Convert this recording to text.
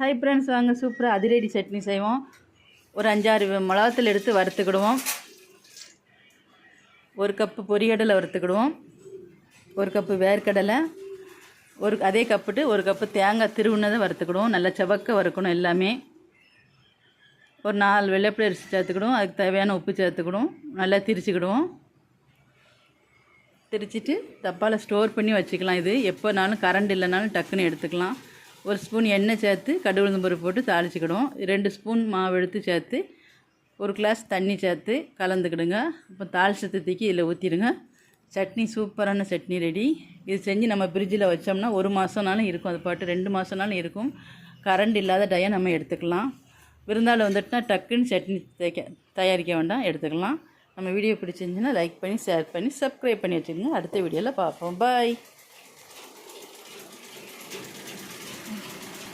Hi friends, வாங்க சூப்பராக அதிரடி சட்னி செய்வோம். ஒரு 5-6 மிளகாத்தூள் எடுத்து வறுத்துக்கிடுவோம். 1 கப்பு பொரிகடலை வறுத்துக்கிடுவோம். 1 கப்பு வேர்க்கடலை, அதே கப்புட்டு 1 கப்பு தேங்காய் திருவுனதை வறுத்துக்கிடுவோம். நல்லா செவக்க வறுக்கணும் எல்லாமே. ஒரு 4 வெள்ளைப்பூடு அரிசி சேர்த்துக்கிடுவோம். அதுக்கு தேவையான உப்பு சேர்த்துக்கிடுவோம். நல்லா திரிச்சுக்கிடுவோம். திரிச்சிட்டு டப்பாவில் ஸ்டோர் பண்ணி வச்சுக்கலாம். இது எப்போனாலும் கரண்ட் இல்லைனாலும் டக்குன்னு எடுத்துக்கலாம். 1 ஸ்பூன் எண்ணெய் சேர்த்து கடுகு உளுந்தம் பருப்பு போட்டு தாளிச்சிக்கிடுவோம். 2 ஸ்பூன் மாவு எடுத்து சேர்த்து 1 கிளாஸ் தண்ணி சேர்த்து கலந்துக்கிடுங்க. இப்போ தாளிச்சத்தை தூக்கி இதில் ஊற்றிடுங்க. சட்னி சூப்பரான சட்னி ரெடி. இது செஞ்சு நம்ம ஃப்ரிட்ஜில் வச்சோம்னா 1 மாதம்னாலும் இருக்கும். அது பாட்டு 2 மாதம்னாலும் இருக்கும். கரண்ட் இல்லாத டயம் நம்ம எடுத்துக்கலாம். விருந்தாள் வந்துட்டுனா டக்குன்னு சட்னி தயாரிக்க வேண்டாம், எடுத்துக்கலாம். நம்ம வீடியோ பிடிச்சிருந்துச்சுன்னா லைக் பண்ணி ஷேர் பண்ணி சப்ஸ்கிரைப் பண்ணி வச்சுக்கோங்க. அடுத்த வீடியோவில் பார்ப்போம். பாய்.